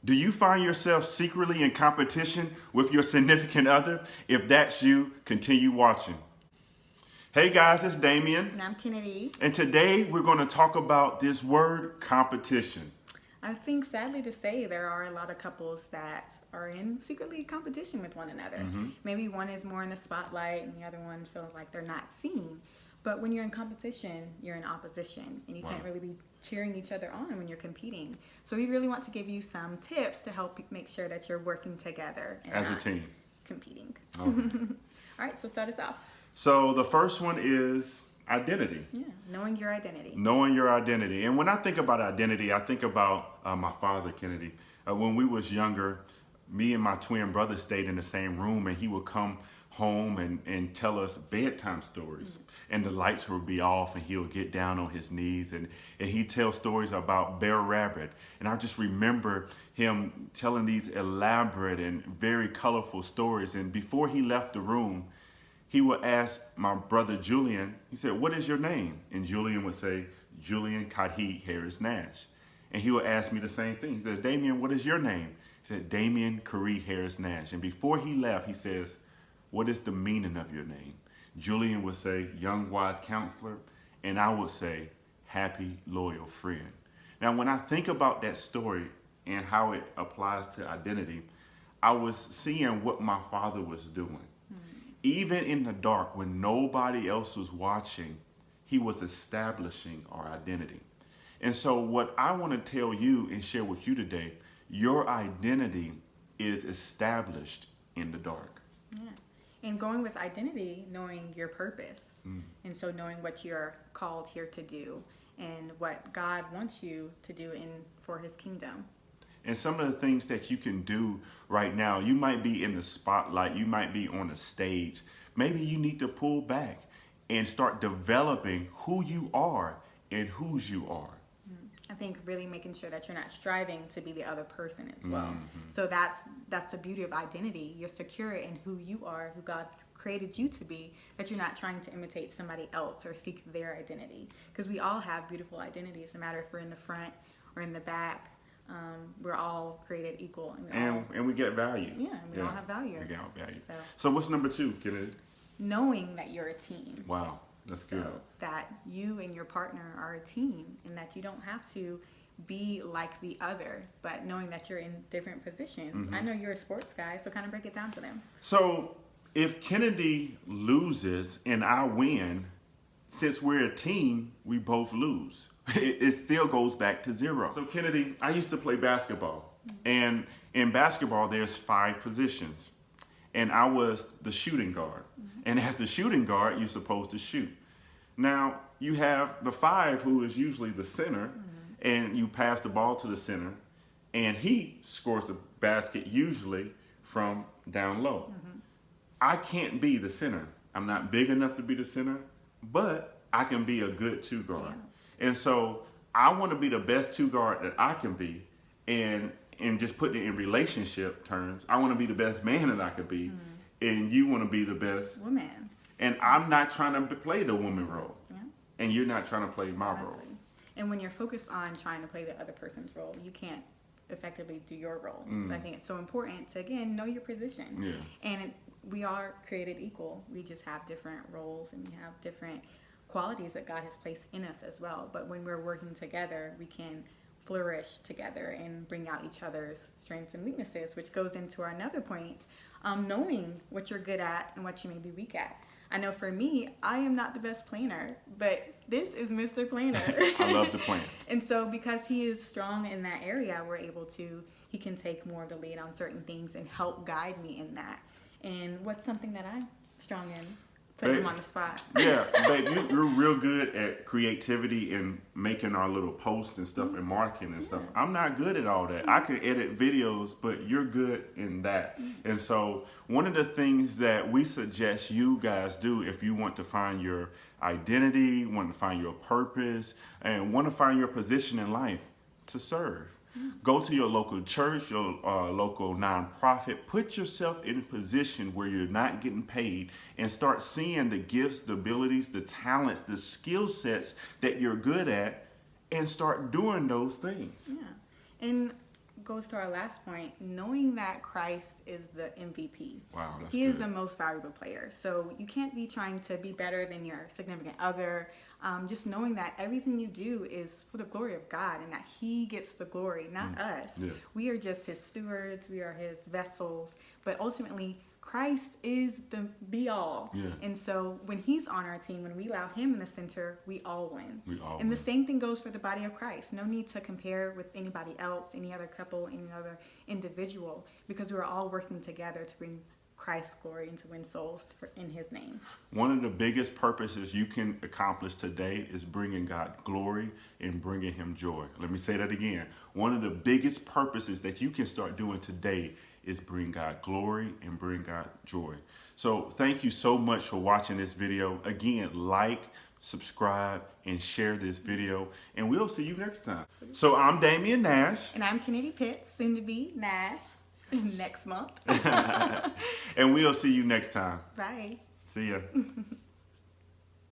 Do you find yourself secretly in competition with your significant other? If that's you, continue watching. Hey guys, it's Damien. And I'm Kenady. And today we're going to talk about this word competition. I think, sadly to say, there are a lot of couples that are in secretly competition with one another. Maybe one is more in the spotlight and the other one feels like they're not seen. But when you're in competition, you're in opposition, and you can't really be cheering each other on when you're competing. So we really want to give you some tips to help make sure that you're working together and As a not team. competing. All All right, so start us off. So the first one is identity. Yeah, knowing your identity. Knowing your identity. And when I think about identity, I think about my father, Kenady. When we was younger, me and my twin brother stayed in the same room, and he would come home and tell us bedtime stories, and the lights would be off, and he'll get down on his knees and he'd tell stories about Bear Rabbit. And I just remember him telling these elaborate and very colorful stories. And before he left the room, he would ask my brother Julian, he said, "What is your name?" And Julian would say, "Julian Kahi Harris Nash." And he would ask me the same thing. He says, "Damien, what is your name?" He said, "Damien Kahi Harris Nash." And before he left, he says, "What is the meaning of your name?" Julian would say, "Young wise counselor." And I would say, "Happy loyal friend." Now, when I think about that story and how it applies to identity, I was seeing what my father was doing. Even in the dark, when nobody else was watching, he was establishing our identity. And so what I want to tell you and share with you today, your identity is established in the dark. Yeah. And going with identity, knowing your purpose. And so knowing what you're called here to do and what God wants you to do for his kingdom. And some of the things that you can do right now, you might be in the spotlight, you might be on a stage. Maybe you need to pull back and start developing who you are and whose you are. I think really making sure that you're not striving to be the other person as well. So that's the beauty of identity. You're secure in who you are, who God created you to be, that you're not trying to imitate somebody else or seek their identity. Because we all have beautiful identities, no matter if we're in the front or in the back. We're all created equal. And we get value. Yeah, and we all have value. We get value. So what's number 2, Kennedy? knowing that you're a team. Wow, that's good. So that you and your partner are a team, and that you don't have to be like the other, but knowing that you're in different positions. I know you're a sports guy, so kind of break it down to them. So if Kenady loses and I win, since we're a team, we both lose. It still goes back to 0. So Kenady, I used to play basketball, and in basketball there's 5 positions, and I was the shooting guard. And as the shooting guard, you're supposed to shoot. Now you have the 5 who is usually the center, and you pass the ball to the center, and he scores a basket usually from down low. I can't be the center. I'm not big enough to be the center, but I can be a good 2 guard. And so I want to be the best 2 guard that I can be, and just putting it in relationship terms, I want to be the best man that I could be, and you want to be the best Woman. And I'm not trying to play the woman role, and you're not trying to play my role. And when you're focused on trying to play the other person's role, you can't effectively do your role. So I think it's so important to, again, know your position. And we are created equal. We just have different roles, and we have different qualities that God has placed in us as well. But when we're working together, we can flourish together and bring out each other's strengths and weaknesses, which goes into our another point, knowing what you're good at and what you may be weak at. I know for me, I am not the best planner, but this is Mr. Planner. I love to plan. And so because he is strong in that area, he can take more of the lead on certain things and help guide me in that. And what's something that I'm strong in? Put him on the spot. Yeah, babe, you're real good at creativity and making our little posts and stuff and marketing and stuff. I'm not good at all that. I can edit videos, but you're good in that. And so one of the things that we suggest you guys do if you want to find your identity, want to find your purpose, and want to find your position in life, to serve. Go to your local church, your local nonprofit. Put yourself in a position where you're not getting paid, and start seeing the gifts, the abilities, the talents, the skill sets that you're good at, and start doing those things. Yeah. And goes to our last point, knowing that Christ is the MVP. Wow, that's He good. is the most valuable player. So you can't be trying to be better than your significant other. Just knowing that everything you do is for the glory of God and that He gets the glory, not us. Yeah. We are just His stewards. We are His vessels. But ultimately, Christ is the be all. Yeah. And so when He's on our team, when we allow Him in the center, we all win. We all and win. the same thing goes for the body of Christ. No need to compare with anybody else, any other couple, any other individual, because we're all working together to bring Christ's glory and to win souls in His name. One of the biggest purposes you can accomplish today is bringing God glory and bringing Him joy. Let me say that again. One of the biggest purposes that you can start doing today is bring God glory and bring God joy. So thank you so much for watching this video. Again, like, subscribe, and share this video, and we'll see you next time. So I'm Damien Nash. And I'm Kenady Pitts, soon to be Nash, next month. And we'll see you next time. Bye. See ya.